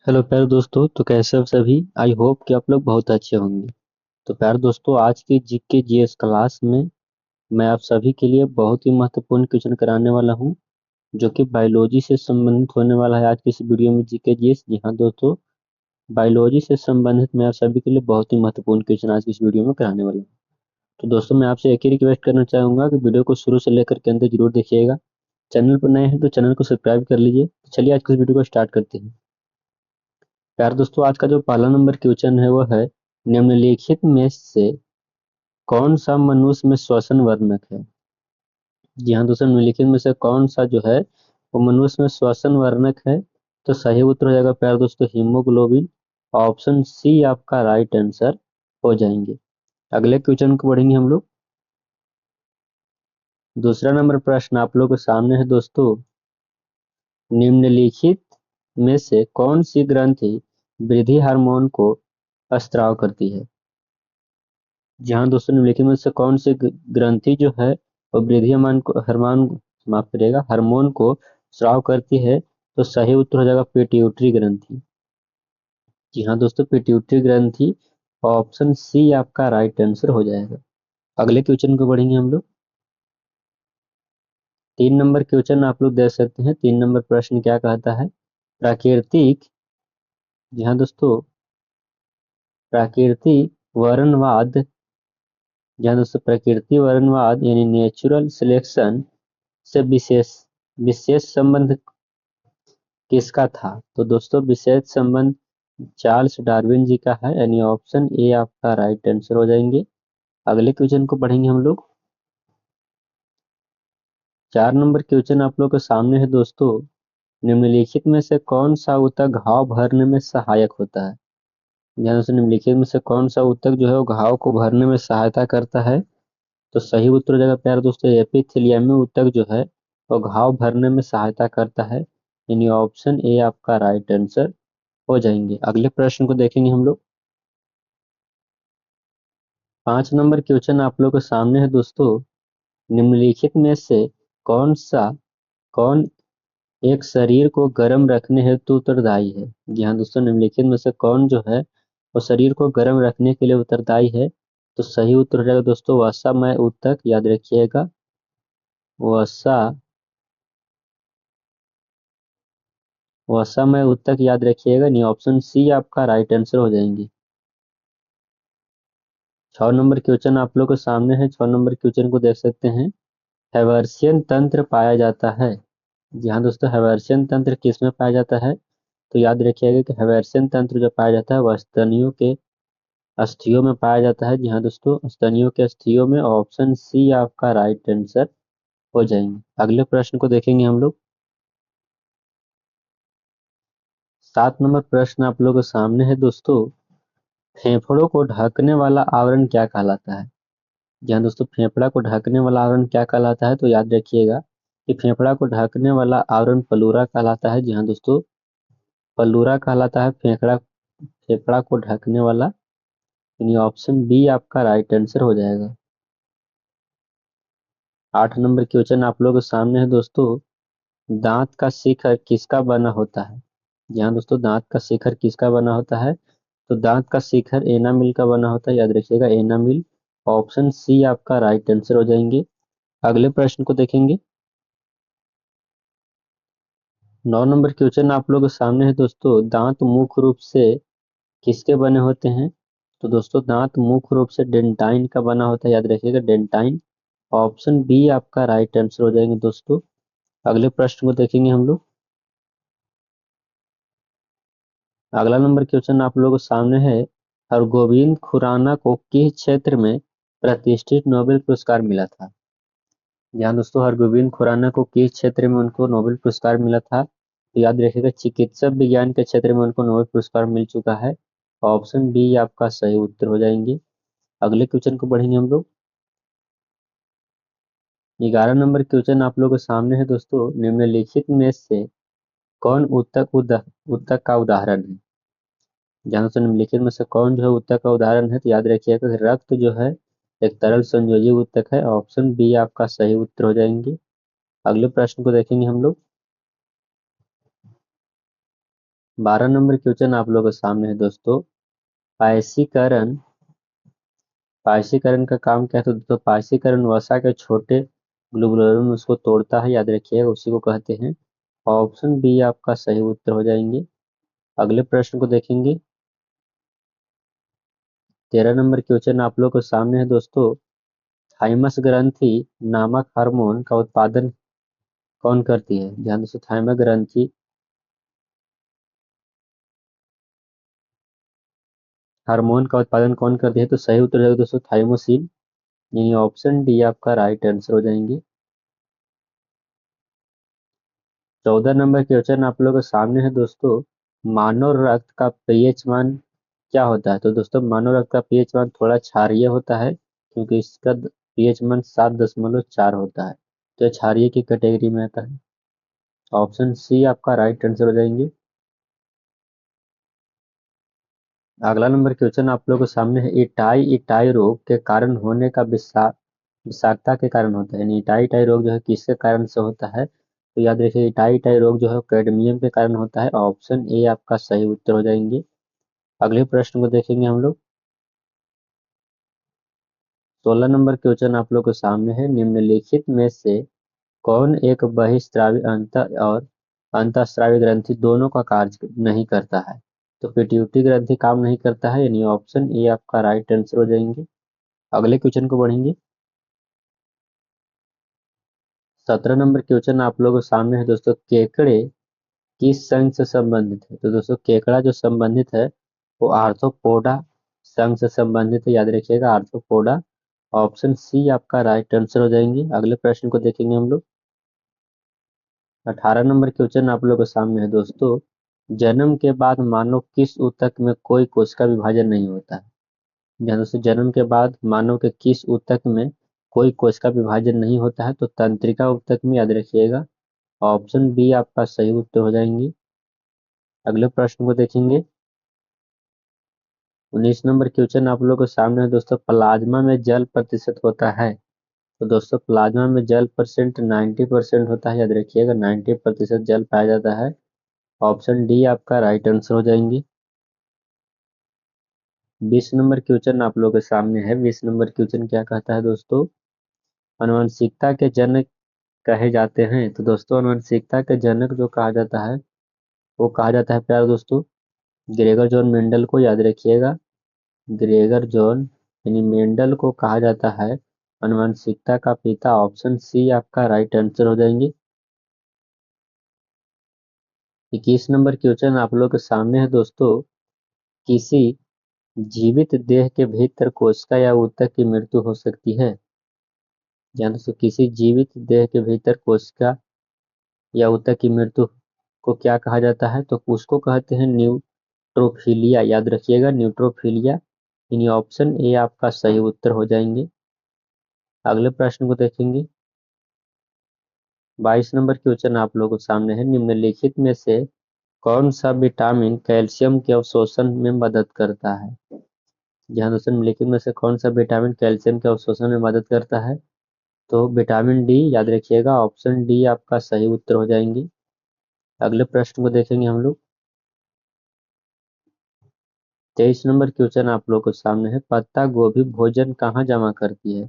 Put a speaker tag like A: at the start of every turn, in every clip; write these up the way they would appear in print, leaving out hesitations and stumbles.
A: Hello प्यारे दोस्तों, तो कैसे हो सभी। आई होप कि आप लोग बहुत अच्छे होंगे। तो प्यारे दोस्तों, आज की जीके जीएस क्लास में मैं आप सभी के लिए बहुत ही महत्वपूर्ण क्वेश्चन कराने वाला हूं, जो कि बायोलॉजी से संबंधित होने वाला है। आज की इस वीडियो में जीके जीएस, जी हाँ दोस्तों, बायोलॉजी से संबंधित मैं आप सभी के लिए बहुत ही महत्वपूर्ण क्वेश्चन आज की इस वीडियो में कराने वाला हूँ। तो दोस्तों, मैं आपसे एक ही रिक्वेस्ट करना चाहूंगा कि वीडियो को शुरू से लेकर के अंत जरूर देखिएगा। चैनल पर नए हैं तो चैनल को सब्सक्राइब कर लीजिए। तो चलिए आज की इस वीडियो को स्टार्ट करते हैं। प्यारे दोस्तों, आज का जो पहला नंबर क्वेश्चन है वो है, निम्नलिखित में से कौन सा मनुष्य में श्वसन वर्णक है। जी हाँ दोस्तों, निम्नलिखित में से कौन सा जो है वो मनुष्य में श्वसन वर्णक है। तो सही उत्तर हो जाएगा प्यारे दोस्तों हीमोग्लोबिन। ऑप्शन सी आपका राइट आंसर हो जाएंगे। अगले क्वेश्चन को बढ़ेंगे हम लोग। दूसरा नंबर प्रश्न आप लोग के सामने है दोस्तों, निम्नलिखित में से कौन सी ग्रंथि वृद्धि हार्मोन को स्त्राव करती है। जी हाँ दोस्तों, निम्नलिखित में से कौन सी ग्रंथि जो है वो वृद्धि हार्मोन, माफ करिएगा, हार्मोन को स्राव करती है। तो सही उत्तर हो जाएगा पिट्यूटरी ग्रंथि। जी हाँ दोस्तों, पिट्यूटरी ग्रंथि। ऑप्शन सी आपका राइट आंसर हो जाएगा। अगले क्वेश्चन को बढ़ेंगे हम लोग। 3 नंबर क्वेश्चन आप लोग देख सकते हैं। 3 नंबर प्रश्न क्या कहता है, प्राकृतिक, जी हाँ दोस्तों, प्राकृतिक वर्णवाद, जहाँ दोस्तों प्रकृति वर्णवाद यानी नेचुरल सिलेक्शन से विशेष संबंध किसका था। तो दोस्तों विशेष संबंध चार्ल्स डार्विन जी का है, यानी ऑप्शन ए आपका राइट आंसर हो जाएंगे। अगले क्वेश्चन को पढ़ेंगे हम लोग। 4 नंबर क्वेश्चन आप लोग के सामने है दोस्तों, निम्नलिखित में से कौन सा ऊतक घाव भरने में सहायक होता है। जहाँ दोस्तों निम्नलिखित में से कौन सा ऊतक जो है वो घाव को भरने में सहायता करता है। तो सही उत्तर हो जाएगा प्यारे दोस्तों एपिथेलियमी ऊतक जो है वो घाव भरने में सहायता करता है, यानी ऑप्शन ए आपका राइट आंसर हो जाएंगे। अगले प्रश्न को देखेंगे हम लोग। 5 नंबर क्वेश्चन आप लोग के सामने है दोस्तों, निम्नलिखित में से कौन सा कौन एक शरीर को गर्म रखने हेतु उत्तरदायी है। जी हाँ दोस्तों, निम्नलिखित में से कौन जो है वो शरीर को गर्म रखने के लिए उत्तरदायी है। तो सही उत्तर हो जाएगा दोस्तों वसामय ऊतक, याद रखिएगा, वसा वसामय ऊतक याद रखिएगा, नहीं ऑप्शन सी आपका राइट आंसर हो जाएंगे। 6 नंबर क्वेश्चन आप लोग के सामने है। 6 नंबर क्वेश्चन को देख सकते हैं, हैवर्सियन तंत्र पाया जाता है। जी हाँ दोस्तों, हैवर्सियन तंत्र किस में पाया जाता है। तो याद रखिएगा कि हैवर्सियन तंत्र जो पाया जाता है वह स्तनियों के अस्थियों में पाया जाता है। जी हाँ दोस्तों, स्तनियों के अस्थियों में। ऑप्शन सी आपका राइट आंसर हो जाएंगे। अगले प्रश्न को देखेंगे हम लोग। 7 नंबर प्रश्न आप लोगों के सामने है दोस्तों, फेफड़ों को ढकने वाला आवरण क्या कहलाता है। जी हाँ दोस्तों, फेफड़ा को ढकने वाला आवरण क्या कहलाता है। तो याद रखिएगा कि फेफड़ा को ढकने वाला आवरण प्लूरा कहलाता है। जी हाँ दोस्तों, प्लूरा कहलाता है फेफड़ा फेफड़ा को ढकने वाला, यानी ऑप्शन बी आपका राइट आंसर हो जाएगा। 8 नंबर क्वेश्चन आप लोगों के सामने है दोस्तों, दांत का शिखर किसका बना होता है। जी हाँ दोस्तों, दांत का शिखर किसका बना होता है। तो दांत का शिखर एनामिल का बना होता है, याद रखिएगा एनामिल। ऑप्शन सी आपका राइट आंसर हो जाएंगे। अगले प्रश्न को देखेंगे। 9 नंबर क्वेश्चन आप लोगों के सामने है दोस्तों, दांत मुख्य रूप से किसके बने होते हैं। तो दोस्तों दांत मुख्य रूप से डेंटाइन का बना होता है, याद रखिएगा डेंटाइन। ऑप्शन बी आपका राइट आंसर हो जाएंगे दोस्तों। अगले प्रश्न को देखेंगे हम लोग। अगला नंबर क्वेश्चन आप लोगों के सामने है, हरगोविंद खुराना को किस क्षेत्र में प्रतिष्ठित नोबेल पुरस्कार मिला था। यहाँ दोस्तों हरगोविंद खुराना को किस क्षेत्र में उनको नोबेल पुरस्कार मिला था। तो याद रखिएगा चिकित्सा विज्ञान के क्षेत्र में उनको नोबेल पुरस्कार मिल चुका है। ऑप्शन बी आपका सही उत्तर हो जाएंगे। अगले क्वेश्चन को बढ़ेंगे हम लोग। 11 नंबर क्वेश्चन आप लोगों के सामने है दोस्तों, निम्नलिखित में से कौन उत्तक का उदाहरण है। जहाँ से निम्नलिखित में से कौन जो है उत्तक का उदाहरण है। तो याद रखिएगा कि रक्त जो है एक तरल संयोजी उत्तक है। ऑप्शन बी आपका सही उत्तर हो जाएंगे। अगले प्रश्न को देखेंगे हम लोग। 12 नंबर क्वेश्चन आप लोगों के सामने है दोस्तों। पायसीकरण पायसीकरण का काम क्या है? तो दोस्तों पायसीकरण वसा के छोटे ग्लोबुलर में उसको तोड़ता है, याद रखिएगा, उसी को कहते हैं। ऑप्शन बी आपका सही उत्तर हो जाएंगे। अगले प्रश्न को देखेंगे। 13 नंबर क्वेश्चन आप लोग के सामने है दोस्तों। थाइमस ग्रंथि नामक हार्मोन का उत्पादन कौन करती है? ध्यान दोस्तों, थाइमस ग्रंथि हार्मोन का उत्पादन कौन करती है? तो सही उत्तर हो जाएगा दोस्तों थाइमोसिन, यानी ऑप्शन डी आपका राइट आंसर हो जाएंगे। 14 नंबर क्वेश्चन आप लोगों के सामने है दोस्तों। मानव रक्त का पीएच मान क्या होता है? तो दोस्तों मानव रक्त का पीएच मान थोड़ा क्षारीय होता है, क्योंकि इसका पीएच मान 7.4 होता है, तो ये क्षारीय की कैटेगरी में आता है। ऑप्शन सी आपका राइट आंसर हो जाएंगे। अगला नंबर क्वेश्चन आप लोगों के सामने है। इटाई इटाई रोग के कारण होने का विषाक्तता के कारण होता है, यानी इटाई इटाई रोग जो है किसके कारण से होता है? तो याद रखिए इटाई इटाई रोग जो है कैडमियम के कारण होता है। ऑप्शन ए आपका सही उत्तर हो जाएंगे। अगले प्रश्न को देखेंगे हम लोग। 16 नंबर क्वेश्चन आप लोग के सामने है। निम्नलिखित में से कौन एक बहिस्रावी अंत और अंतःस्रावी ग्रंथि दोनों का कार्य नहीं करता है? तो पिट्यूटरी ग्रंथि काम नहीं करता है, यानी ऑप्शन ए आपका राइट आंसर हो जाएंगे। अगले क्वेश्चन को बढ़ेंगे। 17 नंबर क्वेश्चन आप लोगों के सामने है दोस्तों। केकड़े किस संघ से संबंधित है? तो दोस्तों केकड़ा जो संबंधित है वो आर्थ्रोपोडा संघ से संबंधित है, याद रखिएगा आर्थ्रोपोडा। ऑप्शन सी आपका राइट आंसर हो जाएंगे। अगले प्रश्न को देखेंगे हम लोग। 18 नंबर क्वेश्चन आप लोग के सामने है दोस्तों। जन्म के बाद मानव किस ऊतक में कोई कोशिका विभाजन नहीं होता है? ध्यान दोस्तों, जन्म के बाद मानव के किस ऊतक में कोई कोशिका विभाजन नहीं होता है? तो तंत्रिका ऊतक में, याद रखिएगा। ऑप्शन बी आपका सही उत्तर हो जाएंगे। अगले प्रश्न को देखेंगे। 19 नंबर क्वेश्चन आप लोग के सामने है दोस्तों। प्लाज्मा में जल प्रतिशत होता है? तो दोस्तों प्लाज्मा में जल परसेंट 90% होता है, याद रखिएगा 90% जल पाया जाता है। ऑप्शन डी आपका राइट आंसर हो जाएंगे। 20 नंबर क्वेश्चन आप लोग के सामने है। 20 नंबर क्वेश्चन क्या कहता है दोस्तों। आनुवंशिकता के जनक कहे जाते हैं? तो दोस्तों आनुवंशिकता के जनक जो कहा जाता है वो कहा जाता है प्यारे दोस्तों ग्रेगर जॉन मेंडल को, याद रखिएगा। ग्रेगर जॉन यानी मेंडल को कहा जाता है आनुवंशिकता का पिता। ऑप्शन सी आपका राइट आंसर हो जाएंगे। 21 नंबर क्वेश्चन आप लोग के सामने है दोस्तों। किसी जीवित देह के भीतर कोशिका या ऊतक की मृत्यु हो सकती है? या दोस्तों किसी जीवित देह के भीतर कोशिका या ऊतक की मृत्यु को क्या कहा जाता है? तो उसको कहते हैं न्यूट्रोफिलिया, याद रखिएगा न्यूट्रोफिलिया, यानी ऑप्शन ए आपका सही उत्तर हो जाएंगे। अगले प्रश्न को देखेंगे। 22 नंबर क्वेश्चन आप लोगों के सामने है। निम्नलिखित में से कौन सा विटामिन कैल्शियम के अवशोषण में मदद करता है? ध्यान दोस्तों निम्नलिखित में से कौन सा विटामिन कैल्शियम के अवशोषण में मदद करता है? तो विटामिन डी, याद रखिएगा ऑप्शन डी आपका सही उत्तर हो जाएंगे। अगले प्रश्न को देखेंगे हम लोग। 23 नंबर क्वेश्चन आप लोग के सामने है। पत्ता गोभी भोजन कहाँ जमा करती है?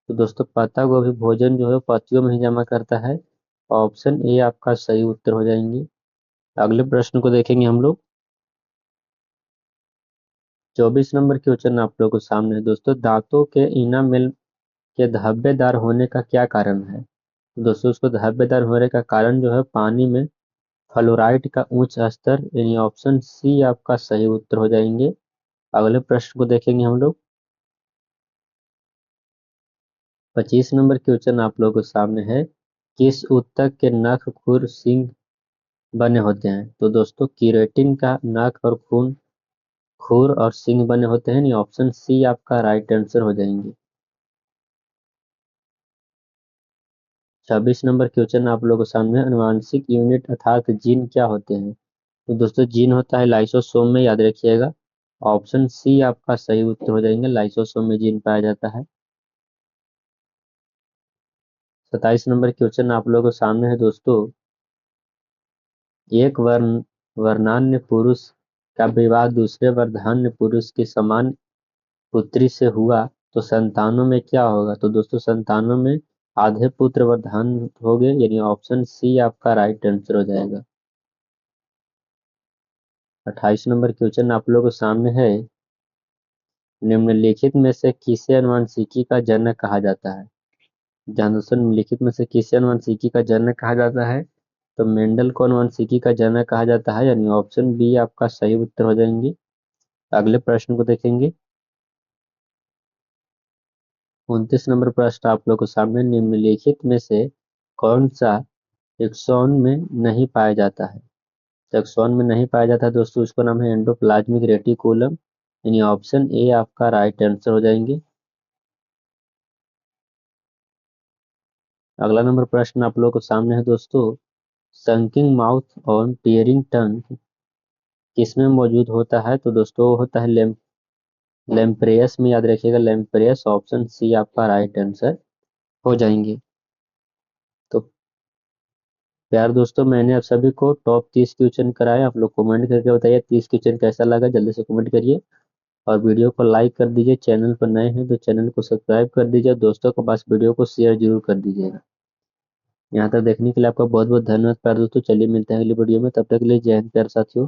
A: तो दोस्तों पत्ता गोभी भोजन जो है पत्तियों में ही जमा करता है। ऑप्शन ए आपका सही उत्तर हो जाएंगे। अगले प्रश्न को देखेंगे हम लोग। 24 नंबर क्वेश्चन आप लोग के सामने है दोस्तों। दांतों के इनामेल के धब्बेदार होने का क्या कारण है? तो दोस्तों उसको धब्बेदार होने का कारण जो है पानी में फ्लोराइड का उच्च स्तर, यानी ऑप्शन सी आपका सही उत्तर हो जाएंगे। अगले प्रश्न को देखेंगे हम लोग। 25 नंबर क्वेश्चन आप लोगों के सामने है। किस ऊतक के नख खुर सींग बने होते हैं? तो दोस्तों कीरेटिन का नख और खून खुर और सींग बने होते हैं, नहीं ऑप्शन सी आपका राइट आंसर हो जाएंगे। 26 नंबर क्वेश्चन आप लोगों के सामने। अनुवांशिक यूनिट अर्थात जीन क्या होते हैं? तो दोस्तों जीन होता है लाइसोसोम में, याद रखिएगा। ऑप्शन सी आपका सही उत्तर हो जाएंगे। लाइसोसोम में जीन पाया जाता है। 27 नंबर क्वेश्चन आप लोगों के सामने है दोस्तों। एक वर्ण वर्णान्य पुरुष का विवाह दूसरे वर्धान्य पुरुष की समान पुत्री से हुआ तो संतानों में क्या होगा? तो दोस्तों संतानों में आधे पुत्र वर्धान हो गए, यानी ऑप्शन सी आपका राइट आंसर हो जाएगा। 28 नंबर क्वेश्चन आप लोगों के सामने है, निम्नलिखित में से किसे अनुवांशिकी का जनक कहा जाता है? ध्यान दोस्तों, निम्नलिखित में से किसे अनुवांशिकी का जनक कहा जाता है? तो मेंडल को अनुवांशिकी का जनक कहा जाता है, यानी ऑप्शन बी आपका सही उत्तर हो जाएंगे। अगले प्रश्न को देखेंगे। 29 नंबर प्रश्न आप लोग के सामने, निम्नलिखित में से कौन सा एक्सॉन में नहीं पाया जाता है? तो एक्सॉन में नहीं पाया जाता है दोस्तों, उसका नाम है एंडोप्लाज्मिक रेटिकुलम, यानी ऑप्शन ए आपका राइट आंसर हो जाएंगे। अगला नंबर प्रश्न आप लोग के सामने है दोस्तों, संकिंग माउथ और टीयरिंग टंग किसमें मौजूद होता है? तो दोस्तों वो होता है लेम्प्रेयस में, याद रखिएगा लेम्प्रेयस, ऑप्शन सी आपका राइट आंसर हो जाएंगे। तो प्यार दोस्तों, मैंने आप सभी को टॉप 30 क्वेश्चन कराए, आप लोग कमेंट करके बताइए 30 क्वेश्चन कैसा लगा, जल्दी से कमेंट करिए और वीडियो को लाइक कर दीजिए। चैनल पर नए हैं तो चैनल को सब्सक्राइब कर दीजिए, दोस्तों के पास वीडियो को शेयर जरूर कर दीजिएगा। यहाँ तक देखने के लिए आपका बहुत बहुत धन्यवाद प्यार दोस्तों। चलिए मिलते हैं अगली वीडियो में, तब तक के लिए जय हिंद प्यार साथियों।